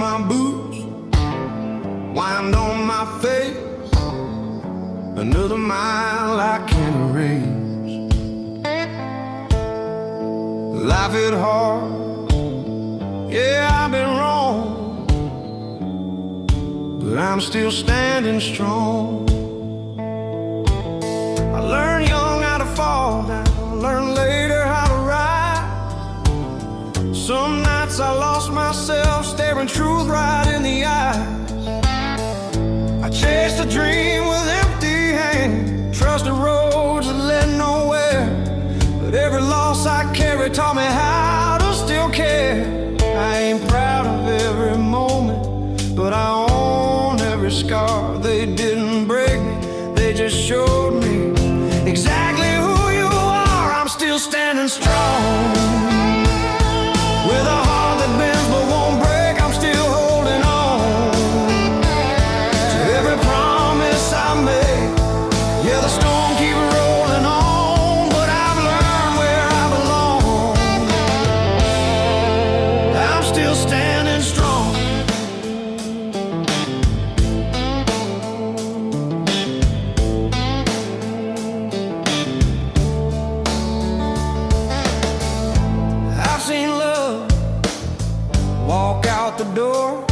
my boots, wind on my face, another mile I can't erase. Life hit hard, yeah, I've been wrong, but I'm still standing strong. I learned young how to fall down, learned later how to ride. Some nights I lost myself, staring truth right in the eyes. I chased a dream with empty hands, trusted roads that led nowhere. But every loss I carry taught me how to still care. I ain't proud of every moment, but I own every scar. They didn't break me, they just showed me exactly who you are. I'm still standing strong, with a heart that bends but won't break. I'm still holding on to every promise I made. Yeah, the storm keeps rolling on, but I've learned where I belong. I'm still standing strong. I've seen love walk out the door,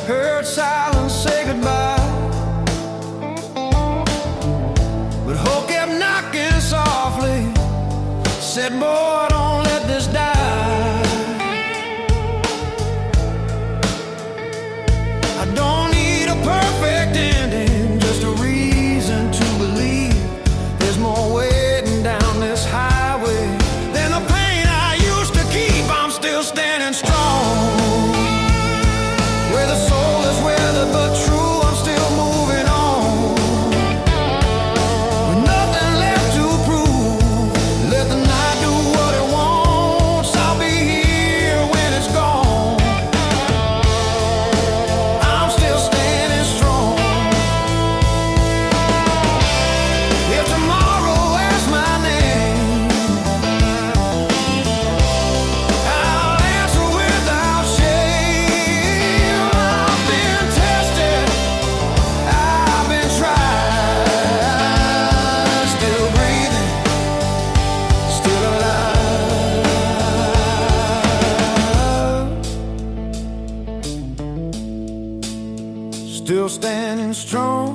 heard silence say goodbye, but hope kept knocking softly, said, boy, don't let this die. I don't need a perfect ending, just a reason to believe there's more waiting down this highway than the pain I used to keep. I'm still standing strong, where the soul is weathered but true. I'm still moving on, with nothing left to prove. Let the night do what it wants, I'll be here when it's gone. I'm still standing strong. If tomorrow asks my name, I'll answer without shame. I've been tested, I've been tried, still breathing, still alive. Still standing strong,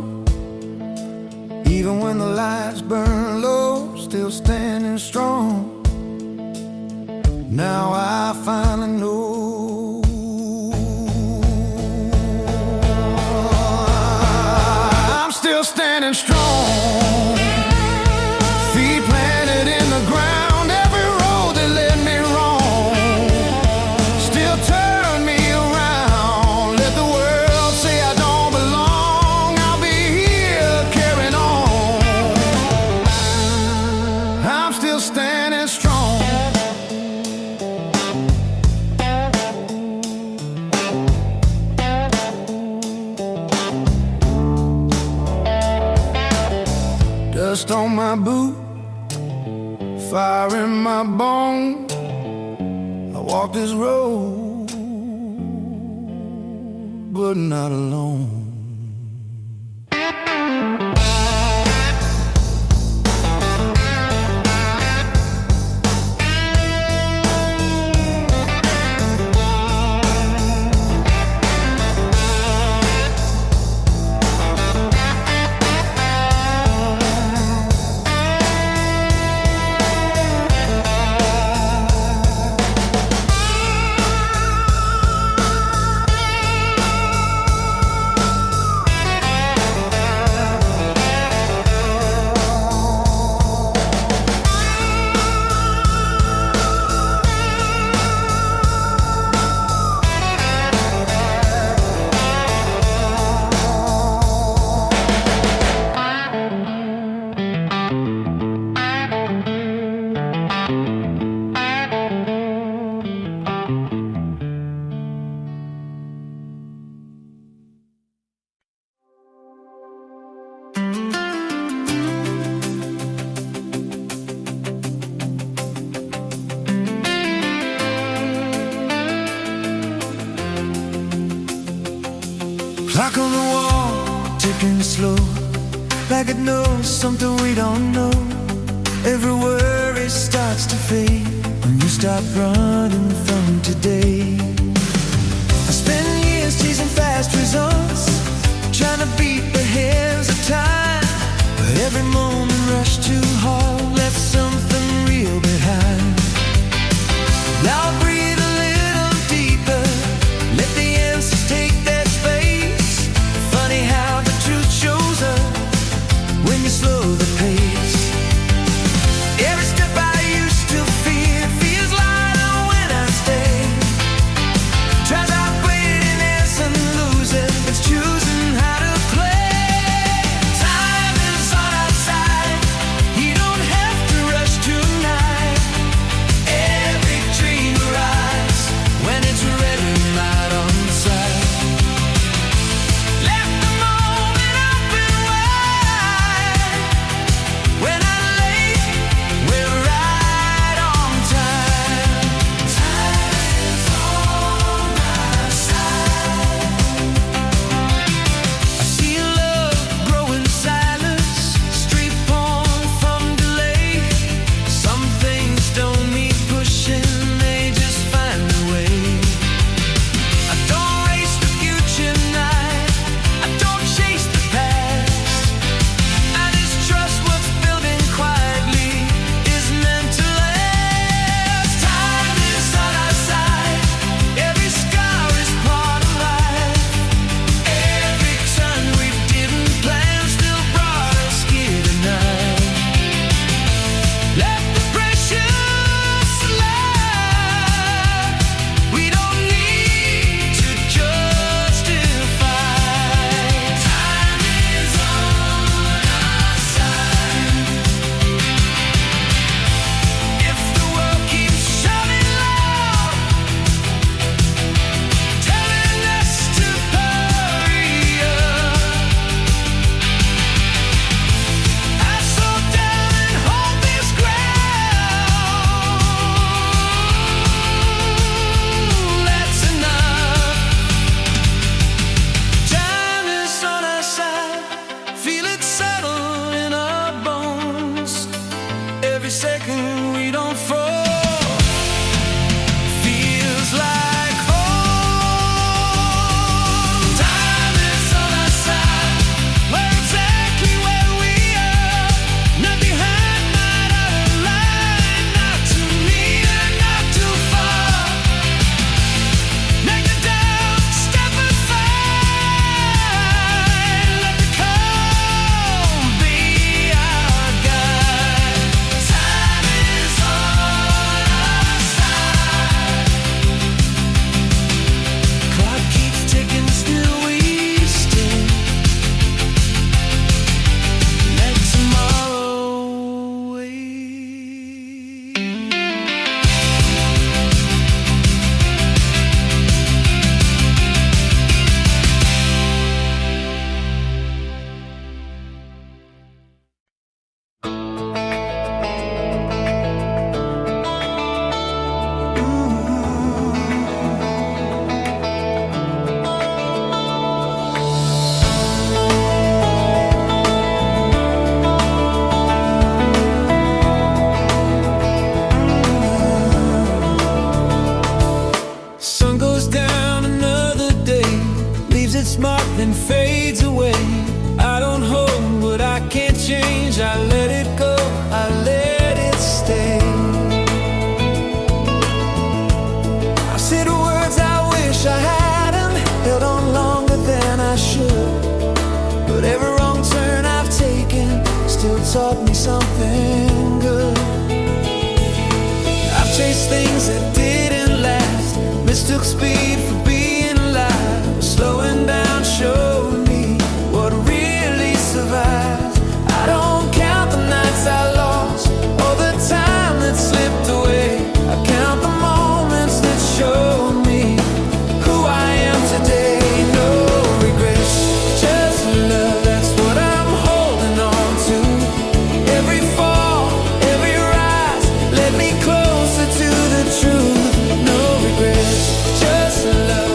even when the lights burn low. Still standing strong. Now I finally know. I'm still standing strong, feet planted in the ground. Every road that led me wrong still turned me around. Let the world say I don't belong, I'll be here carrying on. I'm still standing strong. Dust on my boot, fire in my bones. I walk this road, but not alone. slow, like it knows something we don't know. Every worry starts to fade when you stop running from today. I spent years chasing fast results, trying to beat the hands of time, but every moment rushed too hard, left something real behind. Now I breathe a little deeper, let the answers take their space. Funny how the truth shows up when you slow the pace. Every step I used to fear feels lighter when I stay. Tries outwitting and losing, it's choosing how to play. Time is on our side, you don't have to rush tonight. Every dream arrives when it's ready, light on the side. Left the moment open wide. When I'm late, we're right on time. Time is on our side. I see love grow in silence, street born from delay. Some things don't need pushing, they just find a way. I don't race the future night, I don't chase the past. I just trust what's building quietly is meant to last. Time is on our side, every scar is part of life. Every turn we didn't plan still brought us here tonight. Let the precious light, we don't need to justify. Time is on our side. If the world keeps shouting loud, telling us to hurry up, I slow down and hold this ground. That's enough. Time is on our side, feel it settle in our bones. Every second we don't fall feels like home. Time is on our side, we're exactly where we are. Not behind, not out of line, not too near, not too far. Make the doubt step aside, let the calm be our guide. Time is on our side. Clock keeps ticking, still we stay. Let tomorrow wait. Sun goes down, another day leaves its mark, then fades away. I don't hold what I can't change, I let it go, I let it stay. I said words I wish I hadn't, held on longer than I should. But every wrong turn I've taken still taught me something good. I've chased things that didn't last, mistook speed for being alive. Slowing down showed me what really survives. I don't count the nights I lost or the time that slipped away. I count the moments that showed me who I am today. No regrets, just love, that's what I'm holding on to. Every fall, every rise led me closer to the truth. No regrets, just love.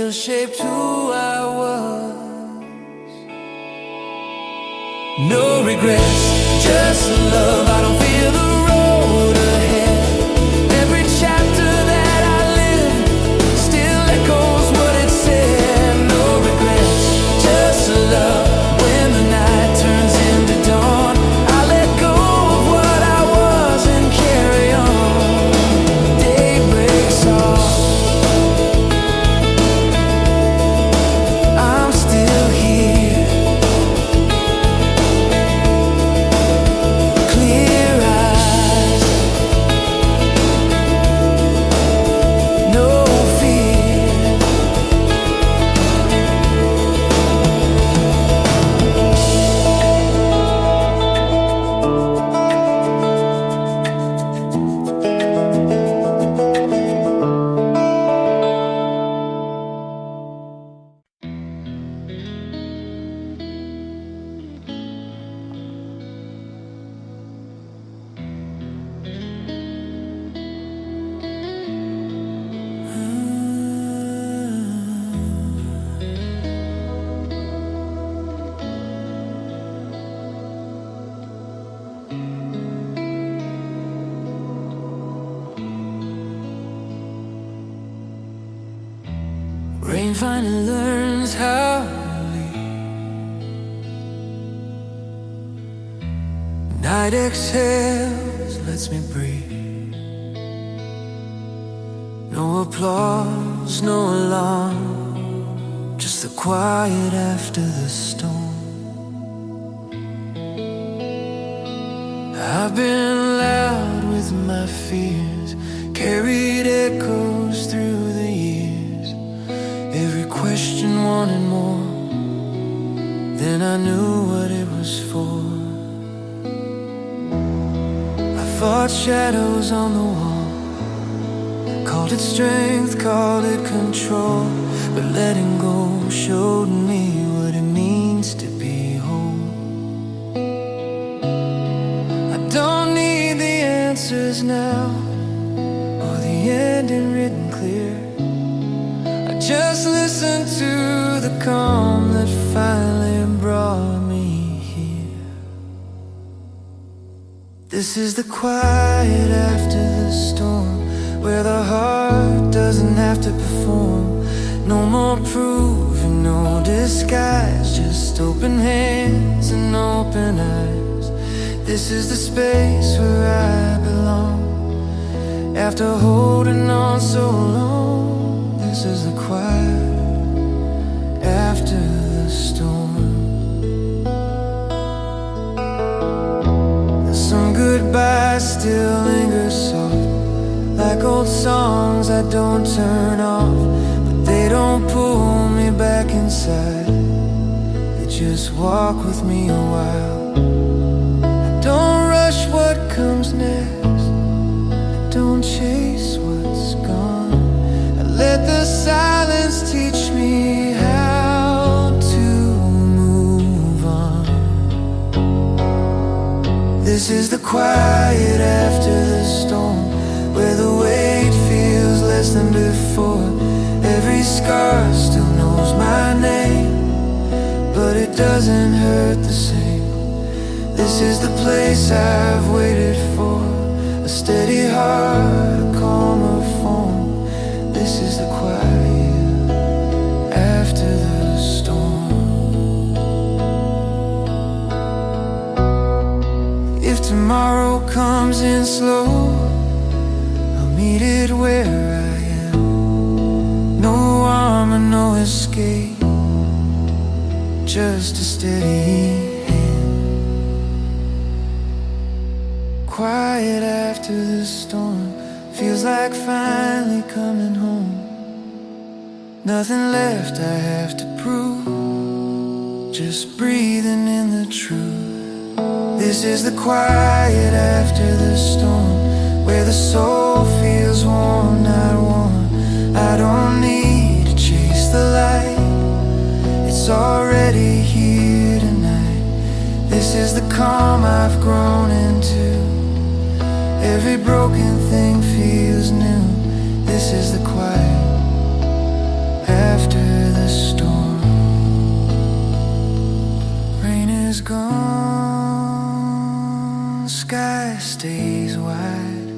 still shaped who I was. No regrets, just love. I don't fear the road ahead. Every chapter that I live still echoes what it said. No regrets, just love. When the night turns into dawn, I let go of what I was and carry on. Day breaks off, I'm still here. Clear eyes, no fear. Rain finally learns how to leave. Night exhales, lets me breathe. No applause, no alarm, just the quiet after the storm. I've been loud with my fears, carried echoes through the years. Every question wanted more, then I knew what it was for. I fought shadows on the wall, called it strength, called it control. But letting go showed me what it means to be whole. I don't need the answers now, or the ending written clear. Just listen to the calm that finally brought me here. This is the quiet after the storm, where the heart doesn't have to perform. No more proof and no disguise, just open hands and open eyes. This is the space where I belong. After holding on so long, this is the quiet after the storm. Some goodbyes still linger soft, like old songs I don't turn off. But they don't pull me back inside, they just walk with me a while. I don't rush what comes next, I don't chase what's gone. I let the silence teach me how to move on. This is the quiet after the storm, where the weight feels less than before. Every scar still knows my name, but it doesn't hurt the same. This is the place I've waited for, a steady heart, a calmer form. This is the quiet after the storm. If tomorrow comes in slow, I'll meet it where I am. No armor, no escape, just a steady hand. Quiet after the storm, feels like finally coming home. Nothing left I have to prove, just breathing in the truth. This is the quiet after the storm, where the soul feels warm, not worn. I don't need to chase the light, it's already here tonight. This is the calm I've grown into, every broken thing feels new. This is the quiet after is gone, sky stays wide.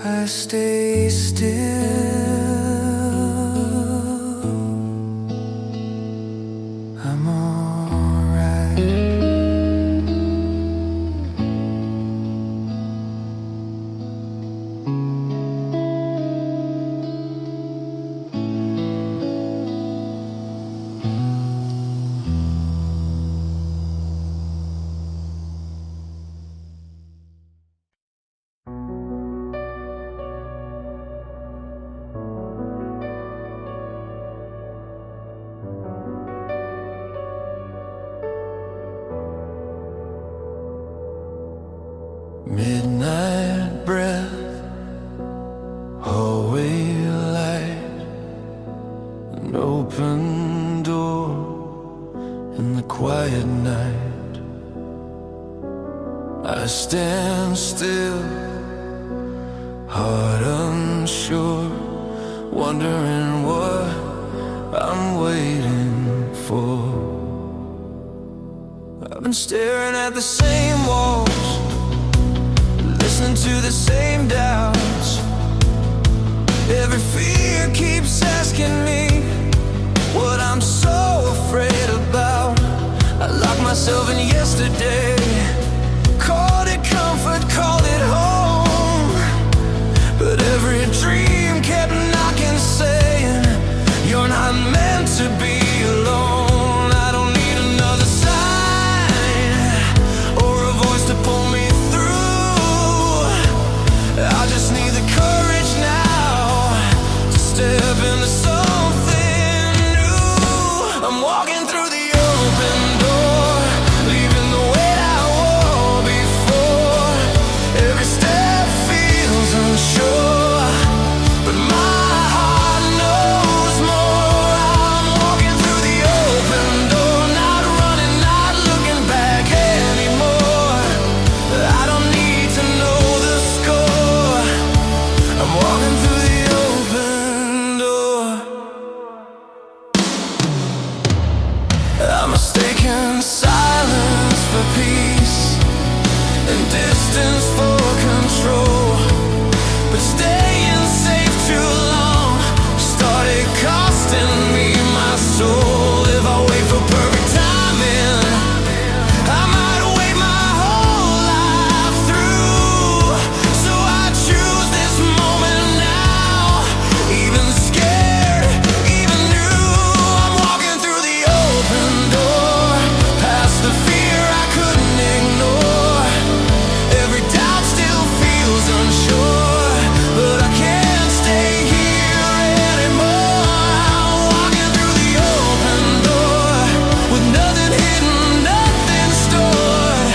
I stay still. I'm alright. Midnight breath, hallway light, an open door in the quiet night. I stand still, heart unsure, wondering what I'm waiting for. I've been staring at the same walls, listening to the same doubts. Every fear keeps asking me what I'm so afraid about. I locked myself in yesterday, called it comfort, called it home. But every dream kept knocking, saying you're not meant to be alone. I don't need another sign or a voice to pull me through. I just need the courage now to step into something new. I'm walking through the open door, leaving the weight I wore before. Every step feels unsure, but my heart knows more. I'm walking through the open door, not running, not looking back anymore. I don't need to know the score. I'm walking through the open door. I'm mistaken silence for peace and distance for control. But staying safe too long started costing me my soul. If I wait for perfect timing, I might wait my whole life through. So I choose this moment now, even scared, even new. I'm walking through the open door, past the fear I couldn't ignore. Every doubt still feels unsure, but I can't stay here anymore. I'm walking through the open door, with nothing hidden, nothing stored.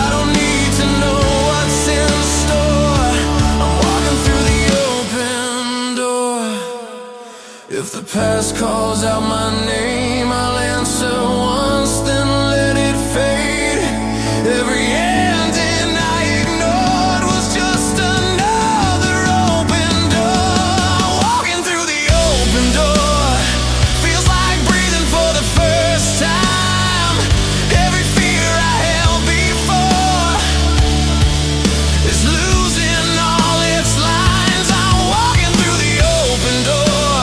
I don't need to know what's in store. I'm walking through the open door. If the past calls out my name, I'll answer once, then let it fade. Every ending I ignored was just another open door. Walking through the open door feels like breathing for the first time. Every fear I held before is losing all its lines. I'm walking through the open door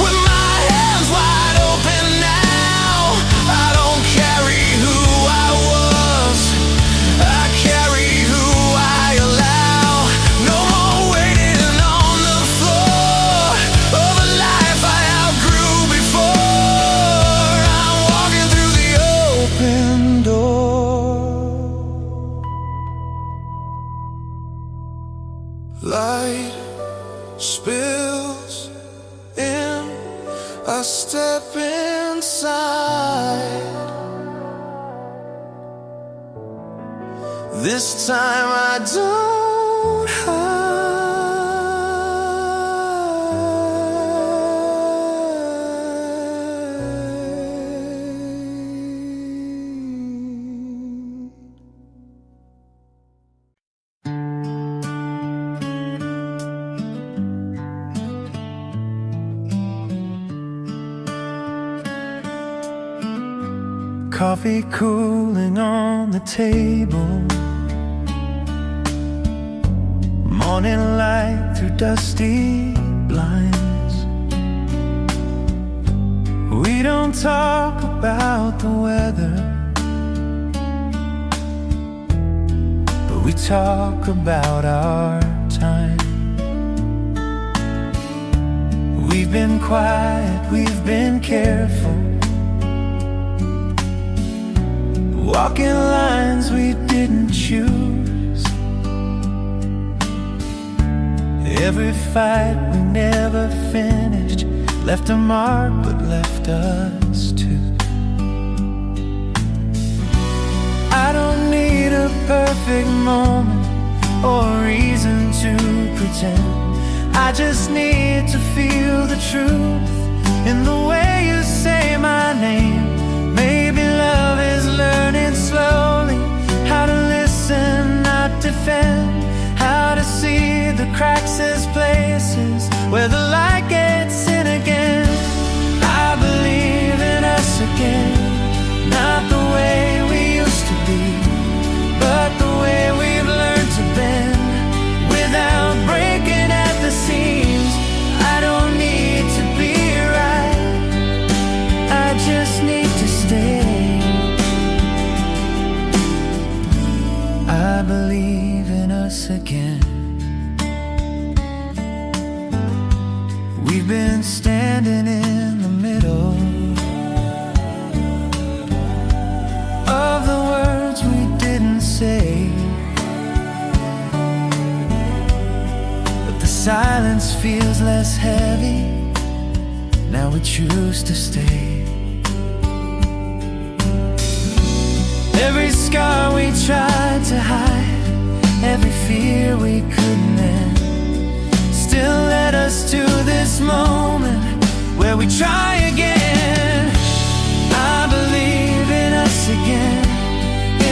with my hands wide open now. I don't carry who I was, I carry who I allow. No more waiting on the floor of a life I outgrew before. I'm walking through the open door. Light spills in, I step inside. This time I don't hide. Coffee cooling on the table, morning light through dusty blinds. We don't talk about the weather, but we talk about our time. We've been quiet, we've been careful, walking lines we didn't choose. Every fight we never finished left a mark but left us too. I don't need a perfect moment or reason to pretend. I just need to feel the truth in the way you say my name. Maybe love is learning slowly how to listen, not defend, how to see the cracks as places where the light gets in again. I believe in us again, not the way we used to be, but the way we've learned to bend without breaking at the seams. I don't need to be right, I just need to stay. I believe in us again. We've been standing in the middle of the words we didn't say, but the silence feels less heavy. Now we choose to stay. Every scar we tried to hide, every fear we couldn't end, still led us to this moment where we try again. I believe in us again,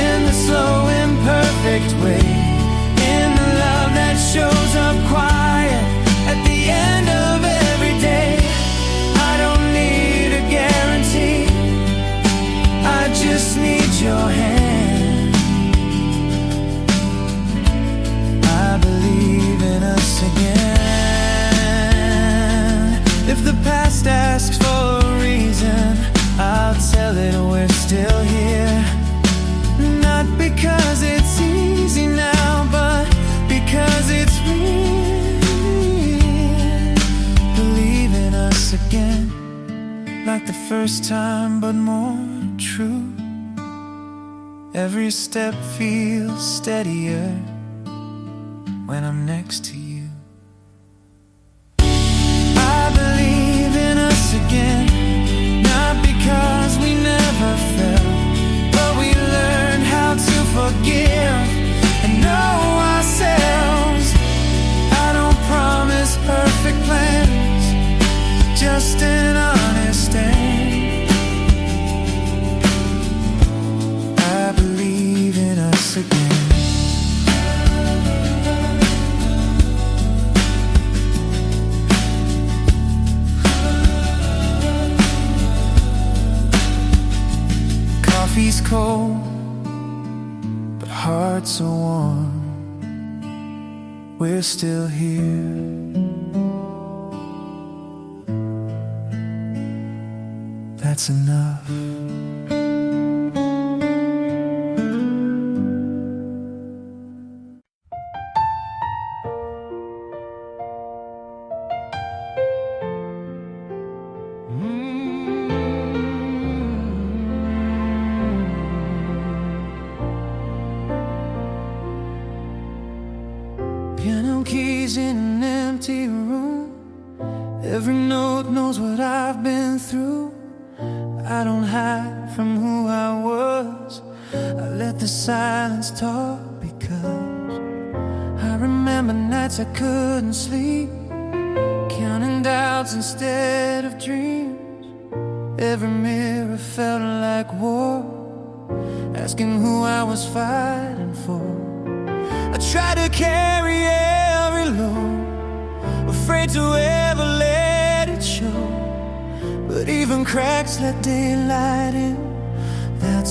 in the slow, imperfect way, in the love that shows up quiet at the end of every day. I don't need a guarantee, I just need your hand. I believe in us again. If the past asks for a reason, I'll tell it we're still here. Not because it's easy now, but because it's real. Believe in us again, like the first time, but more true. Every step feels steadier when I'm next to you. I believe in us again, not because we never fell, but we learned how to forgive and know ourselves. I don't promise perfect plans, just an honest aim. I believe in us again. Coffee's cold, but hearts are warm. We're still here. That's enough. Piano keys in an empty room. Every note knows what I've been through. I don't hide from who I was. I let the silence talk because I remember nights I couldn't sleep, counting doubts instead of dreams. Every mirror felt like war, asking who I was fighting for. I tried to carry every load, afraid to ever let it show. But even cracks let daylight in. That's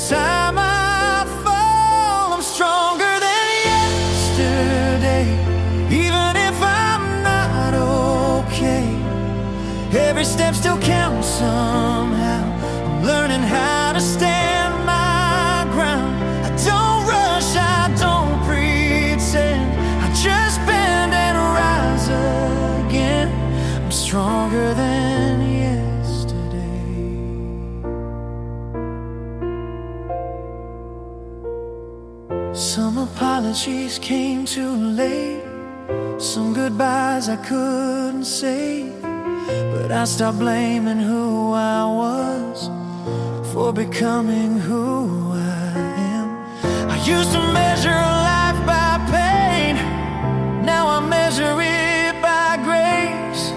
time I fall, I'm stronger than yesterday. Even if I'm not okay, every step still counts somehow. I'm learning how to stand my ground. I don't rush, I don't pretend. I just bend and rise again. I'm stronger than yesterday. Some apologies came too late, some goodbyes I couldn't say. But I stopped blaming who I was for becoming who I am. I used to measure life by pain, now I measure it by grace.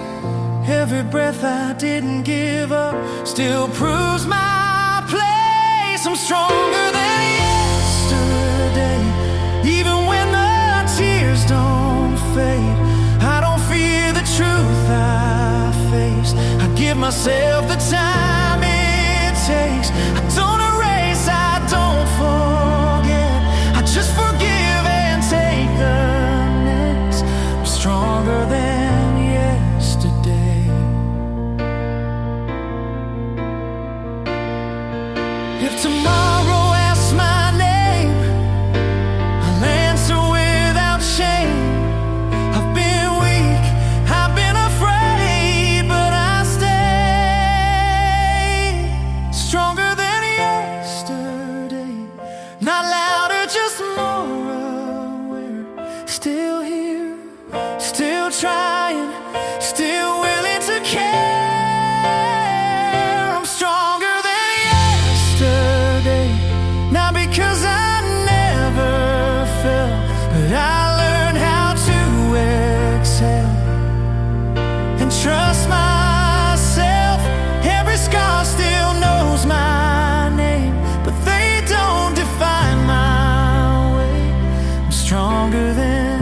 Every breath I didn't give up still proves my place. I'm stronger than yesterday, even when the tears don't fade. I don't fear the truth I face. I give myself the time it takes. I don't erase, I don't forget. I just forgive and take the next. I'm stronger than yesterday. If tomorrow asks my name, I'll answer without shame. I've been weak, I've been afraid, but I stay stronger than yesterday. Not louder, just more aware. Still here, still trying, still willing to care. I'm stronger than yesterday, not because I never fell, but I learned how to exhale and trust myself. Every scar still knows my name, but they don't define my way. I'm stronger than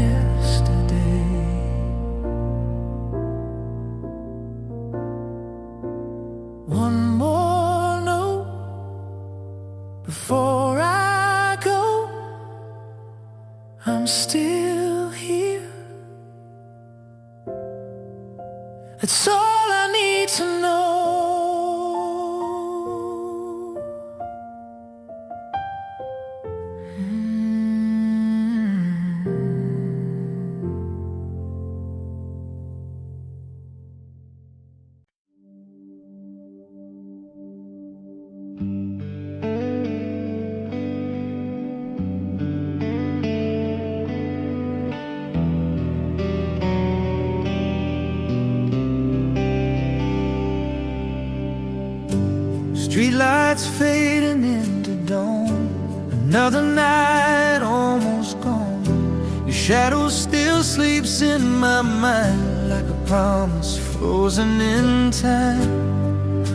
yesterday. One more note before I go. I'm still here. That's all I need to know. Streetlights fading into dawn, another night almost gone. Your shadow still sleeps in my mind, like a promise frozen in time.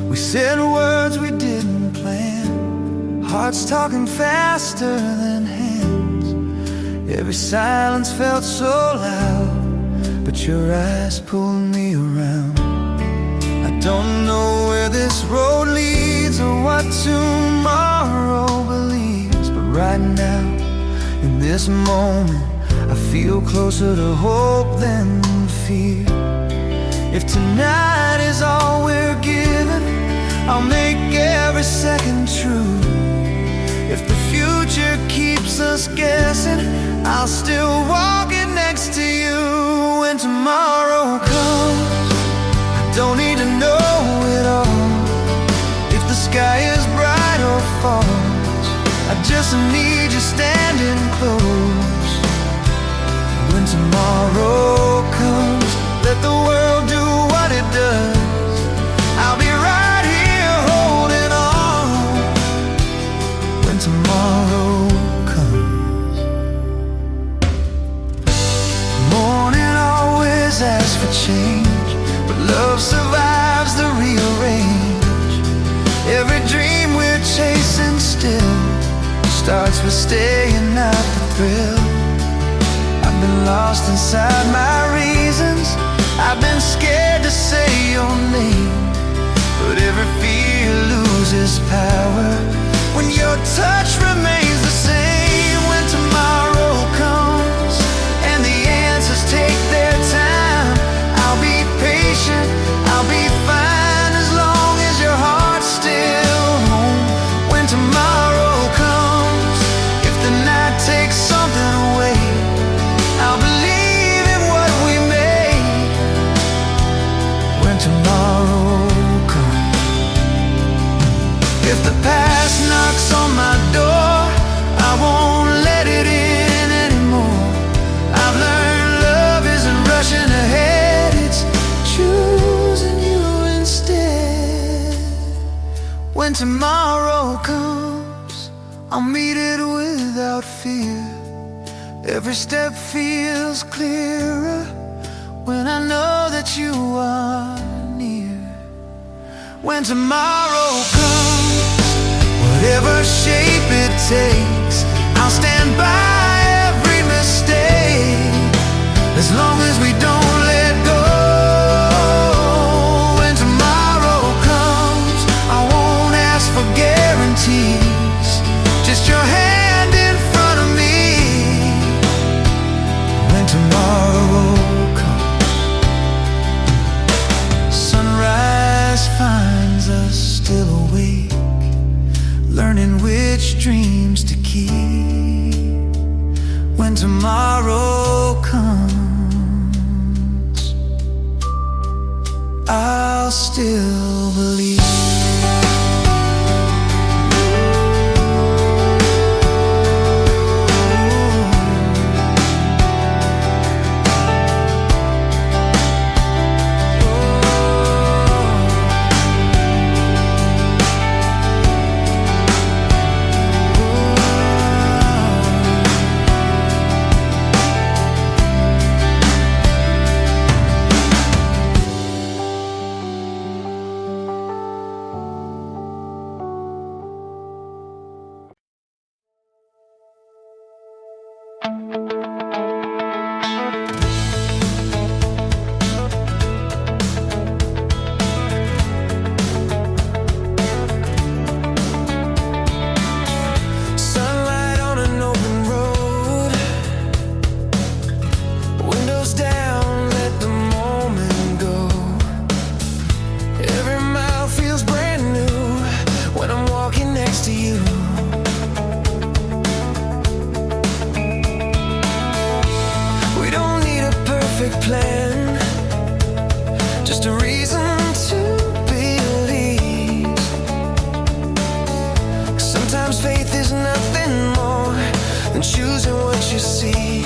We said words we didn't plan, hearts talking faster than hands. Every silence felt so loud, but your eyes pulled me around. I don't know where this road leads or what tomorrow believes, but right now, in this moment, I feel closer to hope than fear. If tonight is all we're given, I'll make every second true. If the future keeps us guessing, I'll still walk it next to you. When tomorrow comes, don't need to know it all. If the sky is bright or falls, I just need you standing close. When tomorrow comes, let the world do what it does. I'll be right here holding on. When tomorrow comes, morning always asks for change, but love survives the rearrange. Every dream we're chasing still starts with staying out the thrill. I've been lost inside my reasons, I've been scared to say your name, but every fear loses power when your touch remains the same. When tomorrow comes and the answers take their time, I'll be patient, I'll be fine, as long as your heart's still home. When tomorrow comes, if the night takes something away, I'll believe in what we made. When tomorrow comes, if the past knocks on my door, I won't let it in anymore. I've learned love isn't rushing ahead, it's choosing you instead. When tomorrow comes, I'll meet it without fear. Every step feels clearer when I know that you are near. When tomorrow comes, whatever shape it takes, I'll stand by every mistake, as long as we don't let go. When tomorrow comes, I won't ask for guarantees, just your hand in front of me. When tomorrow comes, sunrise finds us still awake, learning which dreams to keep. When tomorrow comes, I'll still believe. Plan, just a reason to believe. Sometimes faith is nothing more than choosing what you see.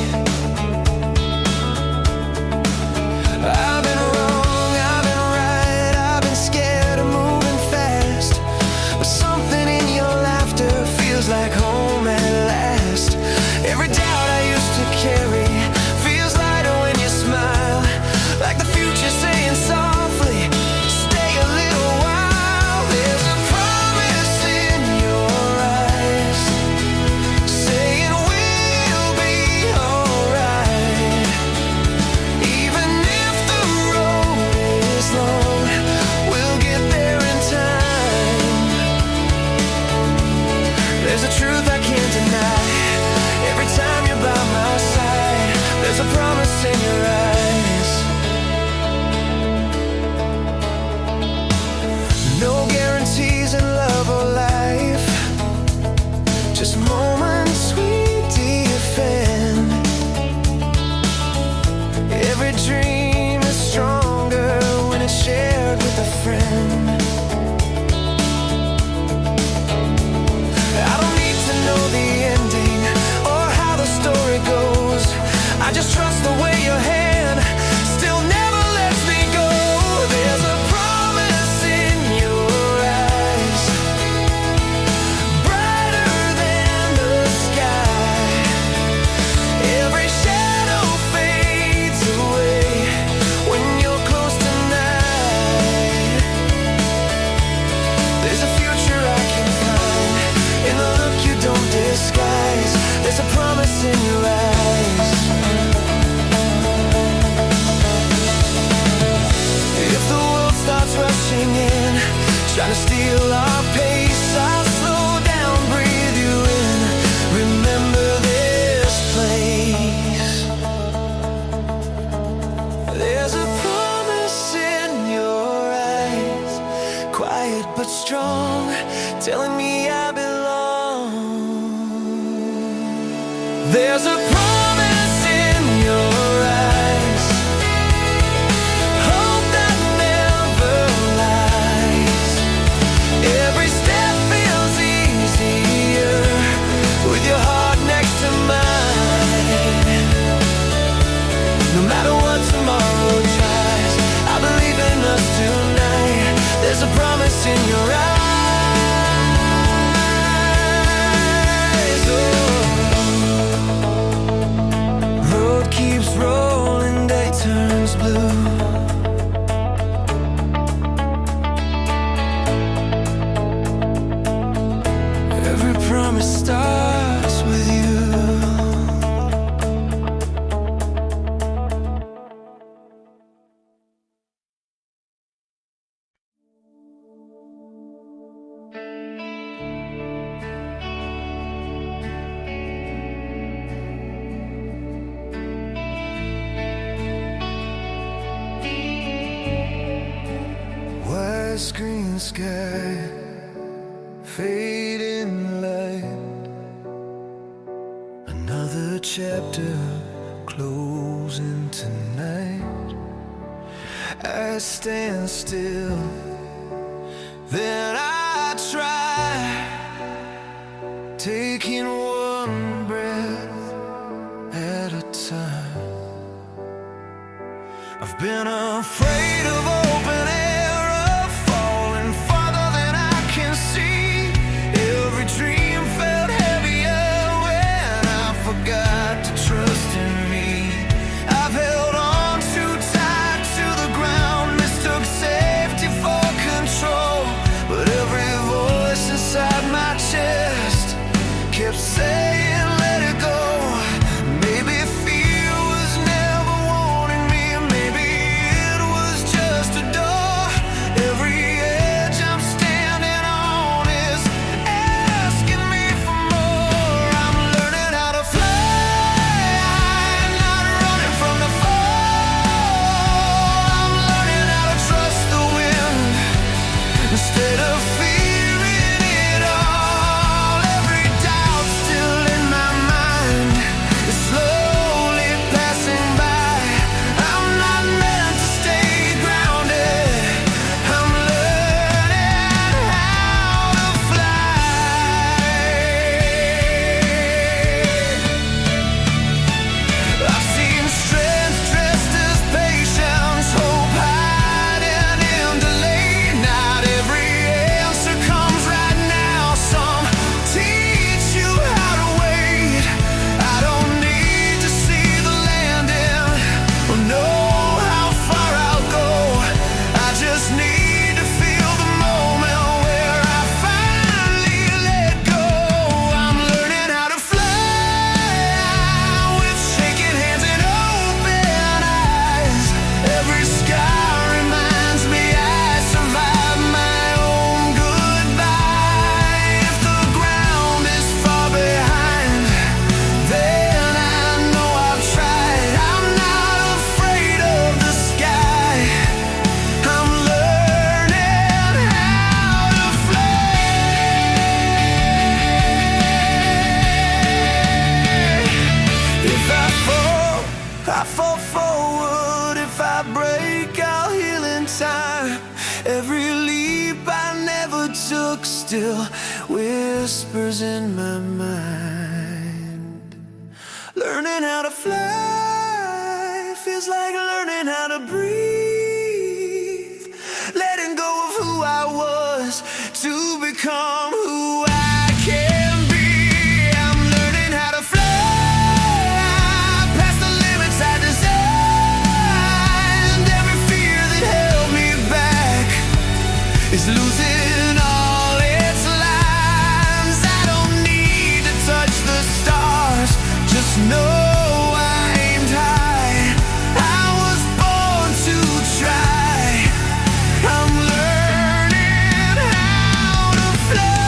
I've been wrong, I've been right, I've been scared of moving fast, but something in your laughter feels like home at last. Every doubt I used to carry feels lighter when you smile, like the future saying softly, stay a little while. There's a promise in your eyes, saying we'll be alright. Even if the road is long, we'll get there in time. There's a truth I can't deny, every time you're by my side, there's a promise in your eyes. No guarantees in love or life, just moments we defend. Every dream is stronger when it's shared with a friend. I don't need to know the ending or how the story goes, I just trust the way your hand still never lets me go. There's a promise in your eyes, brighter than the There's a promise in your eyes, hope that never lies. Every step feels easier with your heart next to mine. No matter what tomorrow tries, I believe in us tonight. There's a promise in your eyes. Keeps rolling, day turns blue. Every promise starts with you. Screen sky, fading light, another chapter closing tonight. I stand still, then I try, taking one breath at a time. I've been afraid of open air, kept saying let it go. Maybe fear was never wanting me. Maybe it was just a door. Every edge I'm standing on is asking me for more. I'm learning how to fly, not running from the fall. I'm learning how to trust the wind instead of fearing it all. I fall forward, if I break, I'll heal in time. Every leap I never took still whispers in my mind. Learning how to fly feels like learning how to breathe. Letting go of who I was to become who I can be. I'm learning how to fly past the limits I designed. Every fear that held me back is losing all its lines. I don't need to touch the stars, just know I aimed high. I was born to try. I'm learning how to fly.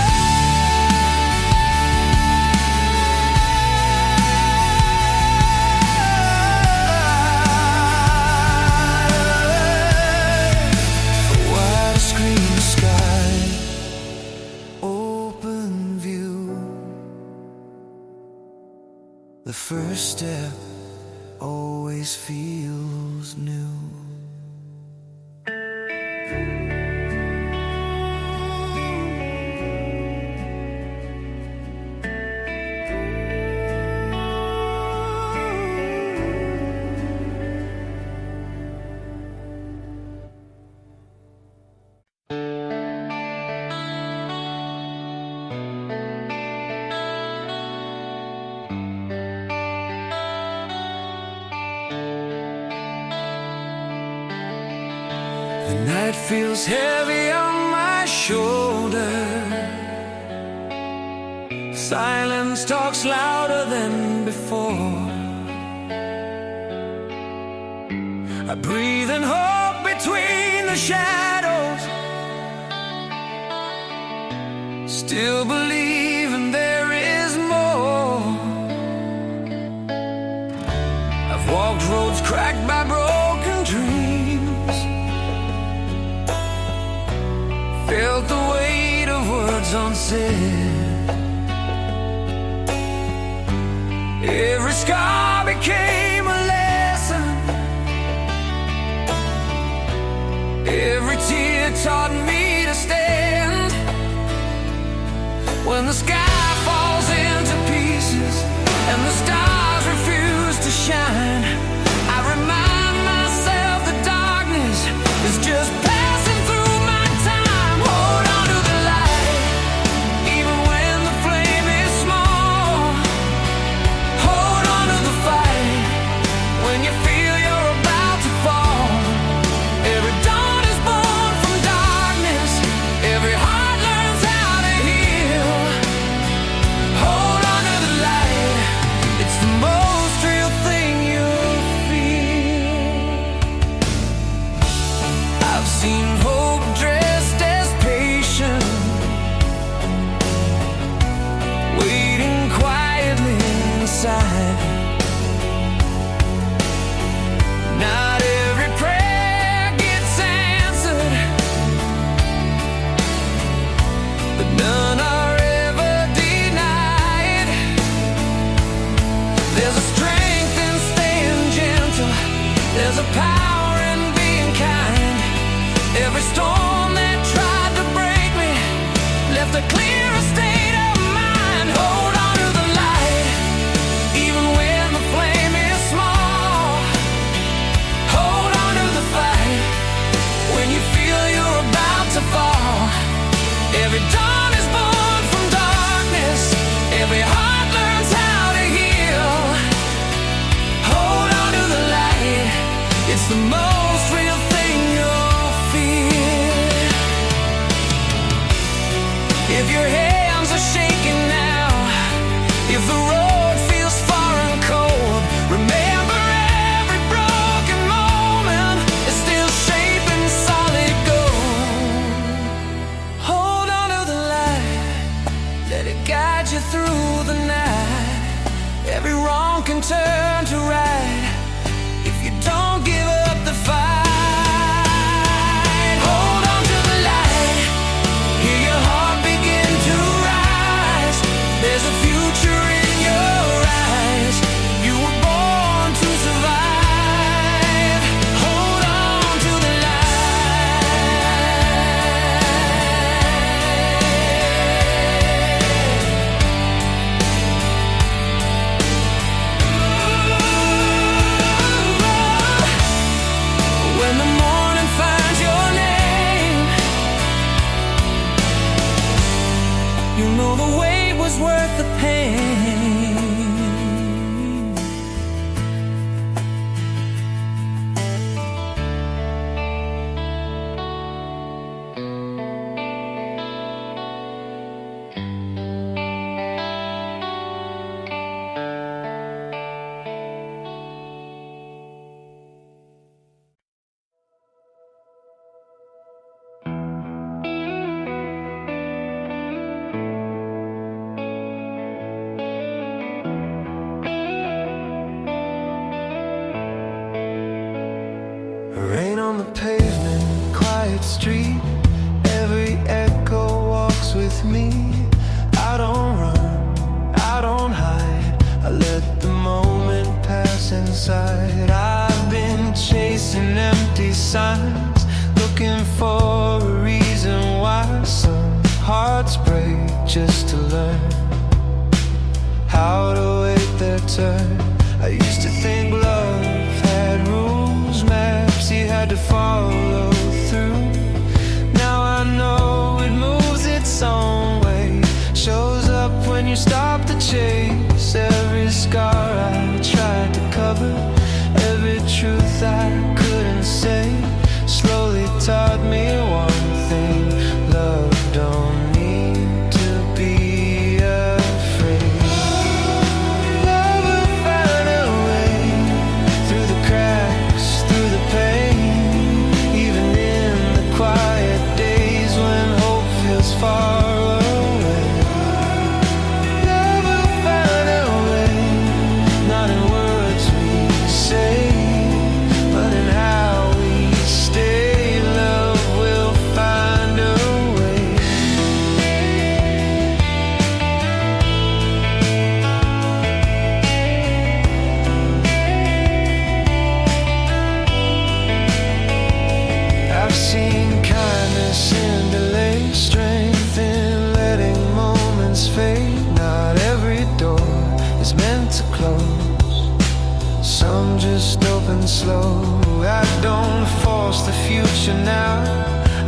The first step always feels new. The night feels heavy on my shoulder. Silence talks louder than before. I breathe and hope between the shadows, still believing there is more. I've walked roads cracked by broken dreams, felt the weight of words unsaid. Every scar became a lesson, every tear taught me to stand. When the sky falls into pieces and the stars refuse to shine, I remind myself that darkness is just passing through my time. Hold on to the light, even when the flame is small. Hold on to the fight when you feel you're about to fall. Every dawn is born from darkness, every heart learns how to heal. Hold on to the light, it's the most real thing you'll feel. I've seen hope dressed as patience, waiting quietly inside. Not every prayer gets answered, but none are ever denied. There's a strength in staying gentle, there's a power in being kind. Every storm that tried to break me left a clearer state of mind. Hold on to the light, even when the flame is small. Hold on to the fight when you feel you're about to fall. Every dawn is born from darkness, every heart learns how to heal. Hold on to the light, it's the most real thing you'll feel. If your hands are shaking now, if the road feels far and cold, remember every broken moment is still shaping solid gold. Hold on to the light, let it guide you through the night. Every wrong can turn to right if you don't give up the fight. Hold on to the light, hear your heart begin to rise. There's a future in your eyes, you were born to survive. Hold on to the light. When the morning finds your name, you know the wait was worth the pain. Rain on the pavement, quiet street, every echo walks with me. I don't run, I don't hide, I let the inside. I've been chasing empty signs, looking for a reason why some hearts break just to learn how to wait their turn. I used to think love had rules, maps you had to follow through. Now I know it moves its own way, shows up when you stop to chase. Every scar I tried to cover, every truth I couldn't say, slowly taught me one thing: love don't need to be afraid. Love will find a way through the cracks, through the pain, even in the quiet days when hope feels far away. Love will find a way, not in words we say, but in how we stay. Love will find a way. I've seen kindness in delay, strength in letting moments fade. Not every door is meant to close, some just open slow. I don't force the future now,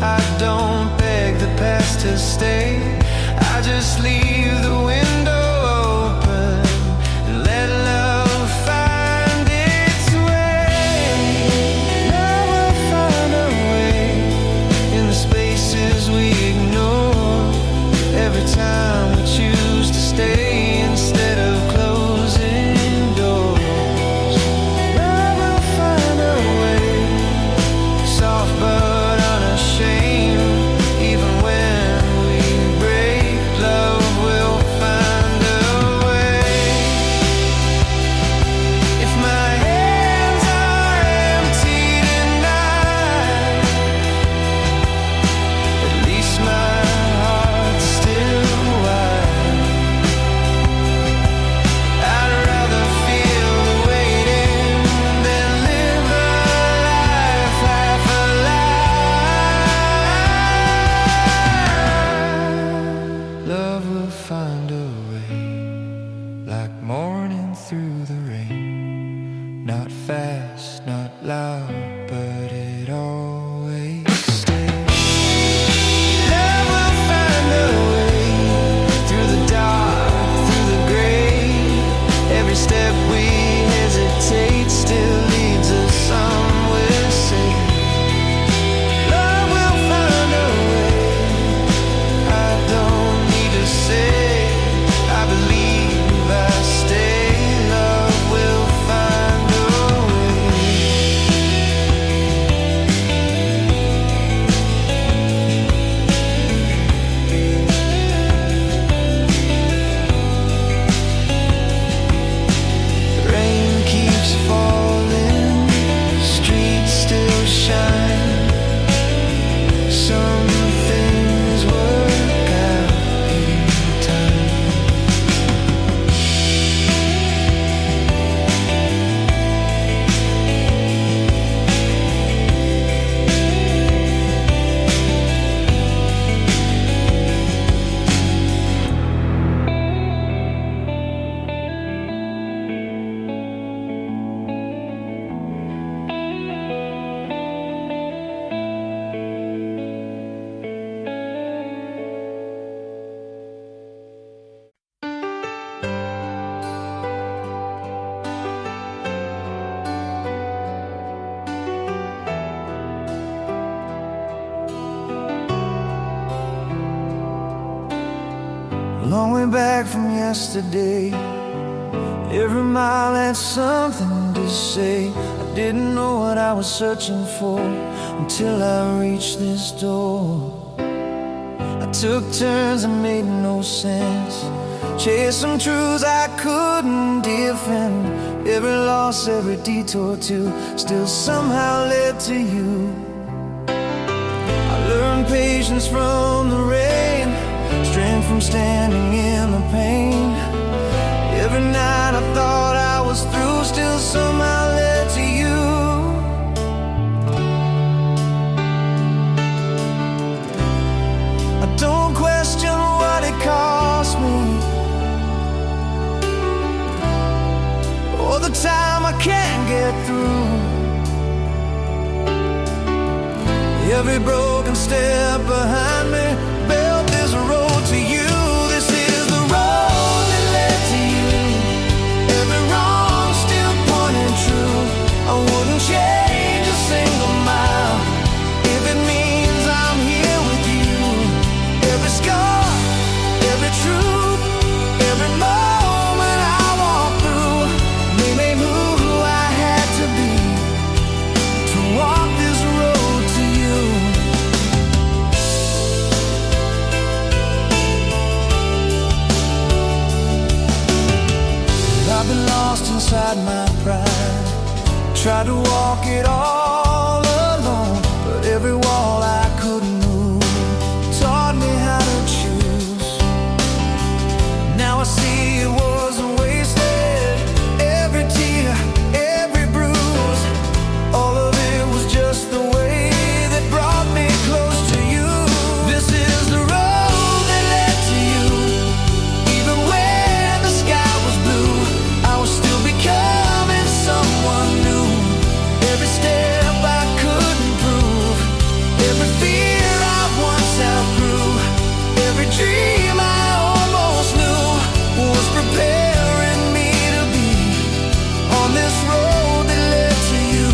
I don't beg the past to stay. I just leave the window open and let love find its way. Love will find a way in the spaces we ignore, every time we choose to stay instead of closing doors. Love will find a way, soft but unashamed, even when we break. Love will find a way. If my hands are empty tonight, at least my heart's still wide. I'd rather feel the waiting than live a life half alive. Love will find a way, like morning through the rain. Not fast, not loud, but it always stays. Love will find a way through the dark, through the gray. Every step we hesitate still leads us somewhere safe. Love will find a way, I don't need to say, I believe I stay. Love will find a way. Rain keeps falling, streets still shine. Some things work out in time. Long way back from yesterday, every mile had something to say. I didn't know what I was searching for until I reached this door. I took turns that made no sense, chased some truths I couldn't defend. Every loss, every detour too, still somehow led to you. I learned patience from the rain, strength from standing in the pain. Every night I thought I was through, still somehow the time I can't get through. Every broken step behind me built this road to you. This is the road that led to you. Every wrong still pointing true. I wouldn't change a single mile if it means I'm here with you. Every scar, every truth, every moment I walk through made me who I had to be to walk this road to you. I've been lost inside my pride, tried to walk it all alone, but every wall I couldn't move taught me how to choose. Now I see it wasn't wasted. Every tear, every bruise, all of it was just the way that brought me close to you. This is the road that led to you. Even when the sky was blue, I was still becoming someone new. Every step I couldn't prove, every fear I once outgrew, every dream I almost knew was preparing me to be on this road that led to you.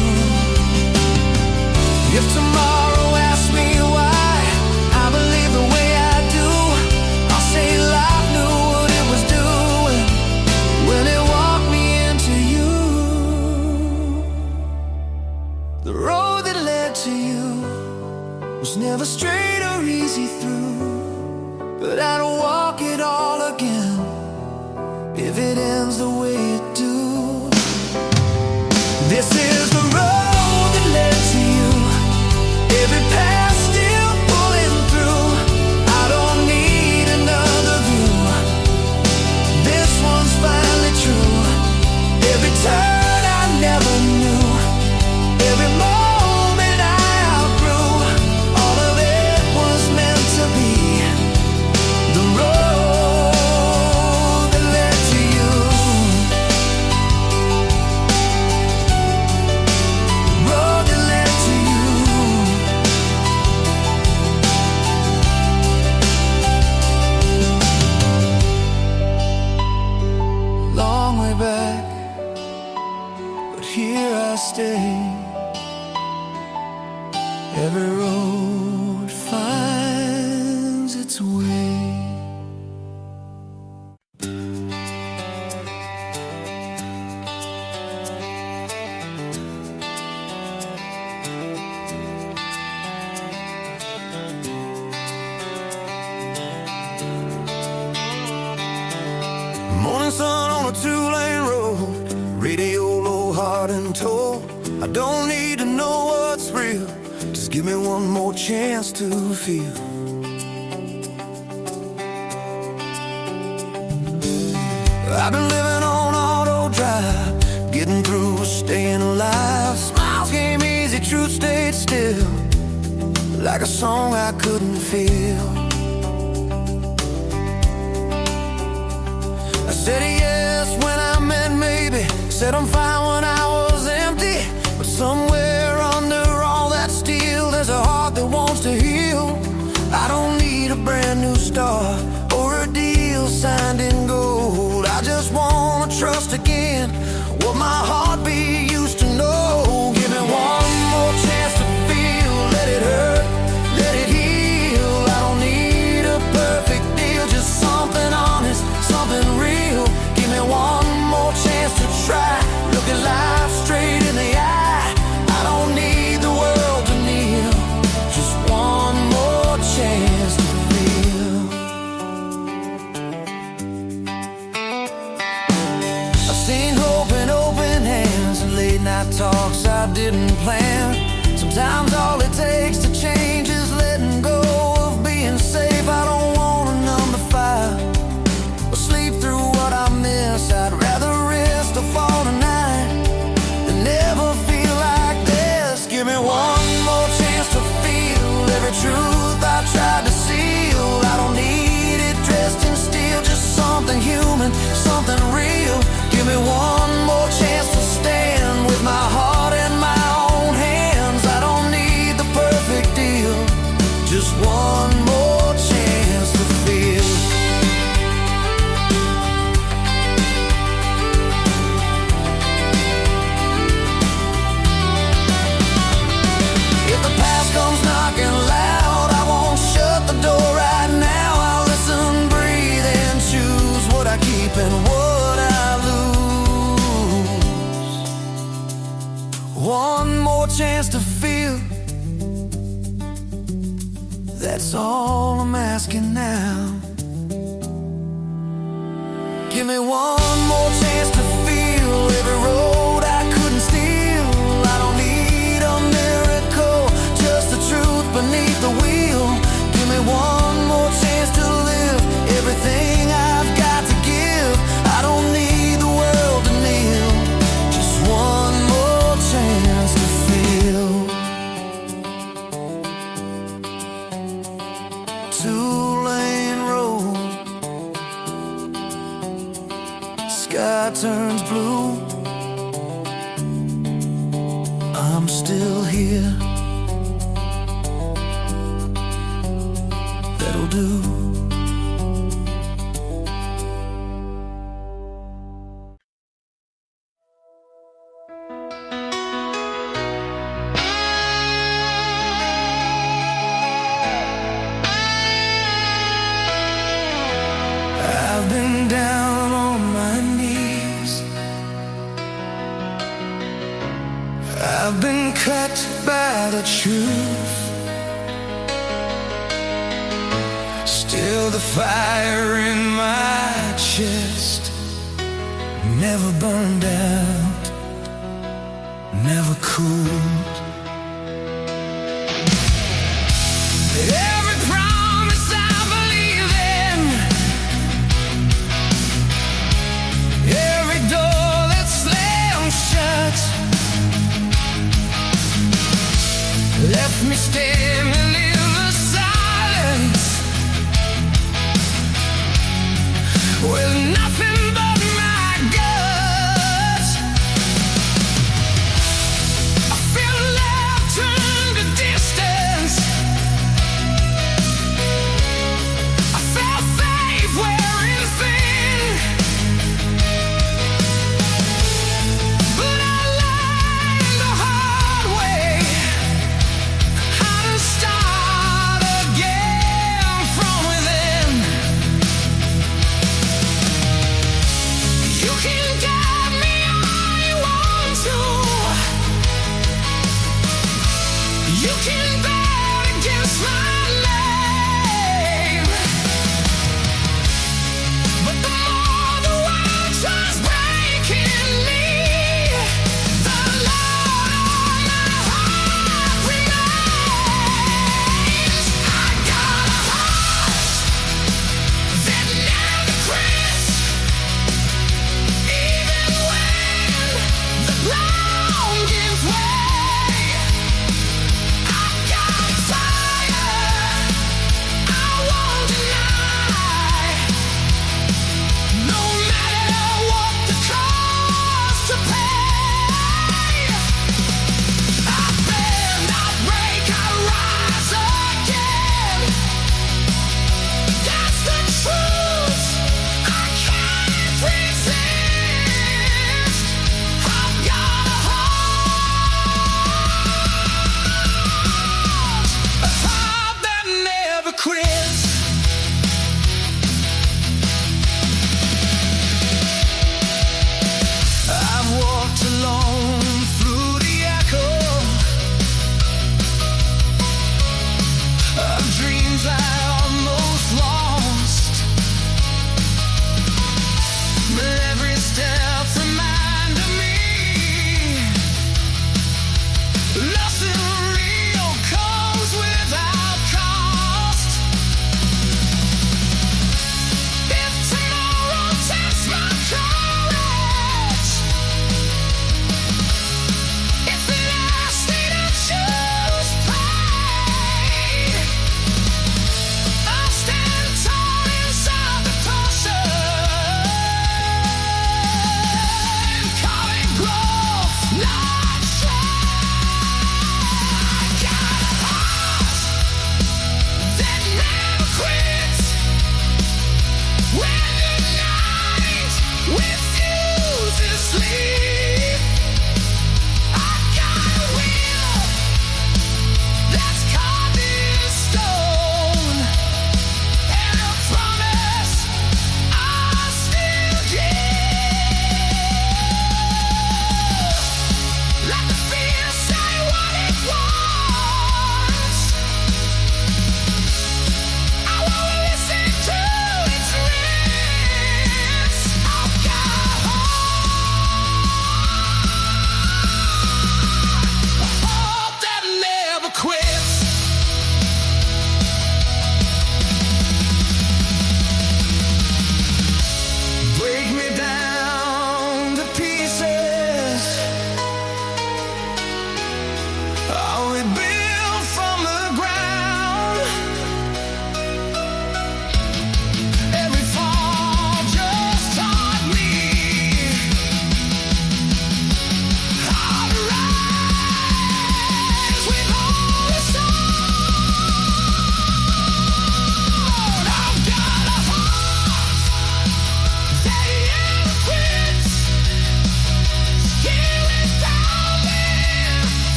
If tomorrow asks me why I believe the way I do, I'll say life knew what it was doing when it walked me into you. The road that led to you was never straight or easy through, but I'd walk it all again if it ends the way it do. This is the road that led to you. Every path still pulling through. I don't need another view. This one's finally true. Every turn I never knew, every moment I outgrew, all of it was meant to be the road that led to you. Road that led to you. Long way back, but here I stay. Every road finds its way. Morning sun on a two-lane road, radio low, heart and told. I don't need to know what's real, just give me one more chance to feel. I've been living on auto drive, getting through, staying alive. Smiles came easy, truth stayed still, like a song I couldn't feel. I said yes when I meant maybe, said I'm fine when I was empty, but somewhere under all that steel there's a heart that wants to heal. I don't need a brand new start or a deal signed in gold. I just wanna trust again what my heartbeat used to know. Give me one more chance to feel, let it hurt, let it heal. I don't need a perfect deal, just something honest, something real. Give me one more chance to try, look at life straight in the eye. I don't need the world to kneel, just one more chance to feel. I've seen hope in open hands and late night talks I didn't plan. Sometimes all it takes to change is letting go of being safe. I don't wanna numb the fire or sleep through what I miss. I'd rather risk the fall tonight than never feel like this. Give me one more chance to feel every truth I tried to seal. I don't need it dressed in steel, just something human, something real. Give me one more chance to That's all I'm asking now. Give me one more chance to feel every road I couldn't steal. I don't need a miracle, just the truth beneath the wheel. Give me one more chance to live everything I've got to give. I don't need the world to kneel, just one more chance to feel. Two-lane road, sky turns blue. I'm still here. That'll do. I've been down on my knees. I've been cut by the truth. Still the fire in my chest never burned out, never cooled. Every promise I believe in, every door that's slammed shut, left me standing in the silence with nothing but my guts. I feel love turn to distance,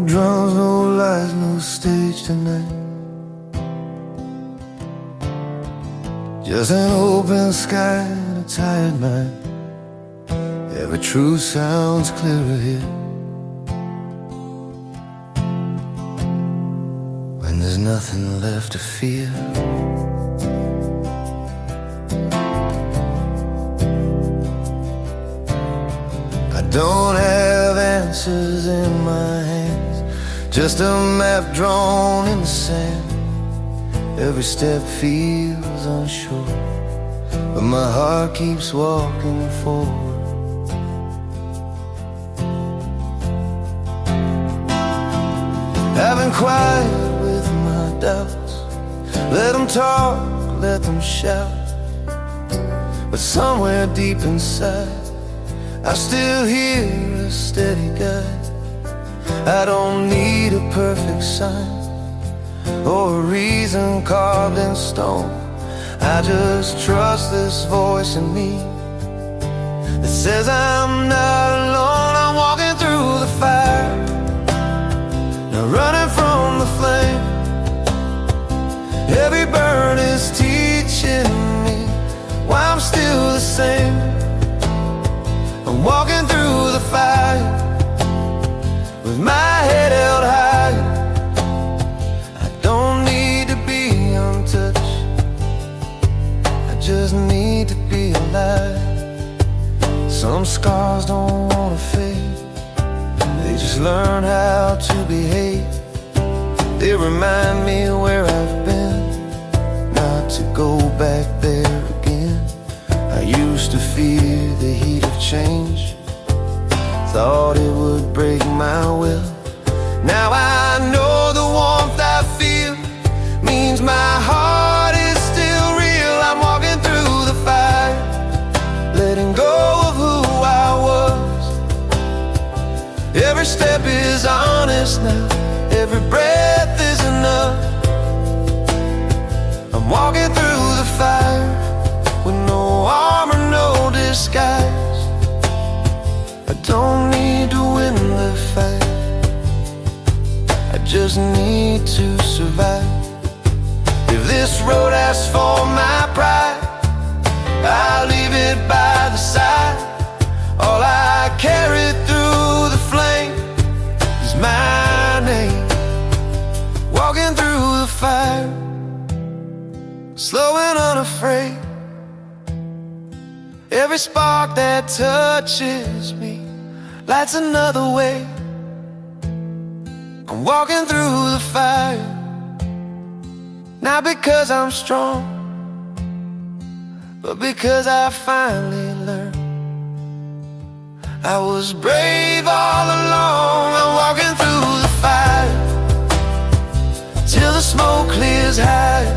drums, no lights, no stage tonight. Just an open sky and a tired mind. Every truth sounds clearer here when there's nothing left to fear. I don't have answers in my hands, just a map drawn in the sand. Every step feels unsure, but my heart keeps walking forward. I've been quiet with my doubts, let them talk, let them shout. But somewhere deep inside, I still hear a steady guide. I don't need a perfect sign or a reason carved in stone. I just trust this voice in me that says I'm not alone. I'm walking through the fire, now running from the flame. Every burn is teaching me why I'm still the same. I'm walking through the fire with my head held high. I don't need to be untouched, I just need to be alive. Some scars don't wanna fade, they just learn how to behave. They remind me where I've been, not to go back there again. I used to fear the heat of change, thought it would break my will. Now I know the warmth I feel means my heart is still real. I'm walking through the fire, letting go of who I was. Every step is honest now, every breath is enough. I'm walking through the fire with no armor, no disguise. I don't need to win the fight, I just need to survive. If this road asks for my pride, I'll leave it by the side. All I carry through the flame is my name. Walking through the fire, slow and unafraid. Every spark that touches me lights another way. I'm walking through the fire, not because I'm strong, but because I finally learned I was brave all along. I'm walking through the fire till the smoke clears high.